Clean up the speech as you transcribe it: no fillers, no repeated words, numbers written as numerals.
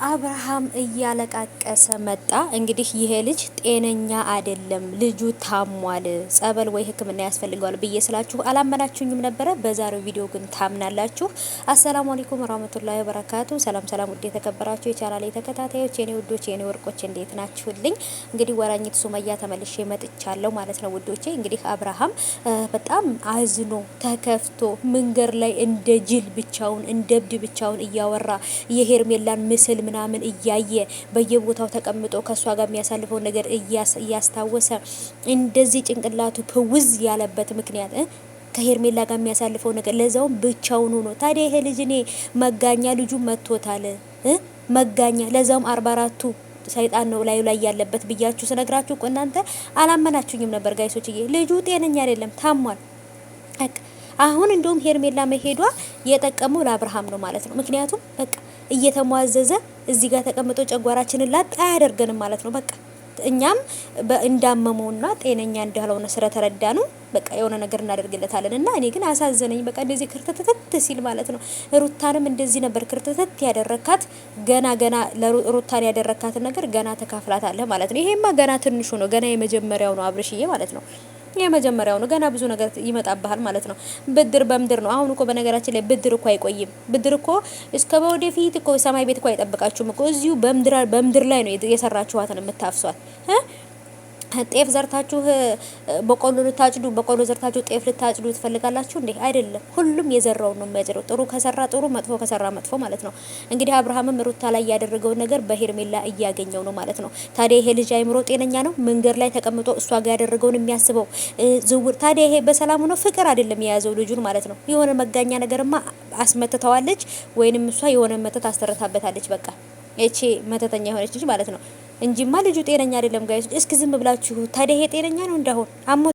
አብርሃም እያለቃቀሰ መጣ። እንግዲህ ይሄ ልጅ ጤነኛ አይደለም፣ ልጁ ታሟል፣ ጸበል ወይ ሕክምና ያስፈልገዋል ብዬ ስላችሁ አላመናችሁኝም ነበረ። በዛሬው ቪዲዮ ግን ታምናላችሁ። አሰላሙ አለይኩም ወራህመቱላሂ ወበረካቱ። ሰላም ሰላም፣ ውድ የተከበራችሁ የቻናሌ ተከታታዮች፣ የኔ ውዶች፣ የኔ ወርቆች እንዴት ናችሁልኝ? እንግዲህ ወራኝት ሱመያ ተመልሼ መጥቻለሁ ማለት ነው ውዶቼ። እንግዲህ አብርሃም በጣም አዝኖ ተከፍቶ መንገድ ላይ እንደ ጅል ብቻውን እንደ እብድ ብቻውን እያወራ የሄርሜላን ምስል ምናምን እያየ በየቦታው ተቀምጦ ከሷ ጋር የሚያሳልፈው ነገር እያስታወሰ እንደዚህ ጭንቅላቱ ፕውዝ ያለበት ምክንያት ከሄርሜላ ጋር የሚያሳልፈው ነገር ለዛውም ብቻውን ሆኖ። ታዲያ ይሄ ልጅ እኔ መጋኛ ልጁ መጥቶታል፣ መጋኛ ለዛውም 44ቱ ሰይጣን ነው ላዩ ላይ ያለበት ብያችሁ ስነግራችሁ እኮ እናንተ አላመናችሁኝም ነበር ጋይሶችዬ። ልጁ ጤነኛ አይደለም፣ ታሟል። አሁን እንደውም ሄርሜላ መሄዷ የጠቀመው ለአብርሃም ነው ማለት ነው። ምክንያቱም በቃ እየተሟዘዘ እዚህ ጋር ተቀምጦ ጨጓራችንን ላጥ አያደርገንም ማለት ነው። በቃ እኛም እንዳመመውና ጤነኛ እንዳልሆነ ስለተረዳ ነው በቃ የሆነ ነገር እናደርግለታለን። እና እኔ ግን አሳዘነኝ። በቃ እንደዚህ ክርተተት ሲል ማለት ነው። ሩታንም እንደዚህ ነበር ክርተተት ያደረካት። ገና ለሩታን ያደረካትን ነገር ገና ተካፍላታለህ ማለት ነው። ይሄማ ገና ትንሹ ነው፣ ገና የመጀመሪያው ነው አብርሽዬ ማለት ነው። የመጀመሪያው ነው። ገና ብዙ ነገር ይመጣብሃል ማለት ነው። ብድር በምድር ነው። አሁን እኮ በነገራችን ላይ ብድር እኮ አይቆይም። ብድር እኮ እስከ ወደፊት እኮ ሰማይ ቤት እኮ አይጠብቃችሁም እኮ። እዚሁ በምድር ላይ ነው የሰራችኋትን የምታፍሷት። ጤፍ ዘርታችሁ በቆሎ ልታጭዱ፣ በቆሎ ዘርታችሁ ጤፍ ልታጭዱ ትፈልጋላችሁ እንዴ? አይደለም። ሁሉም የዘራው ነው የሚያጭደው። ጥሩ ከሰራ ጥሩ፣ መጥፎ ከሰራ መጥፎ ማለት ነው። እንግዲህ አብርሃምም ሩታ ላይ ያደረገው ነገር በሄርሜላ እያገኘው ነው ማለት ነው። ታዲያ ይሄ ልጅ አይምሮ ጤነኛ ነው? መንገድ ላይ ተቀምጦ እሷ ጋር ያደረገውን የሚያስበው ዝውውር። ታዲያ ይሄ በሰላም ነው? ፍቅር አይደለም የያዘው ልጁን ማለት ነው። የሆነ መጋኛ ነገርማ አስመትተዋለች፣ ወይንም እሷ የሆነ መተት አስተረታበታለች። በቃ እቺ መተተኛ የሆነች ልጅ ማለት ነው እንጂማ ልጁ ጤነኛ አይደለም ጋይስ። እስኪ ዝም ብላችሁ ታዲያ ይሄ ጤነኛ ነው? እንዳሁን አሞ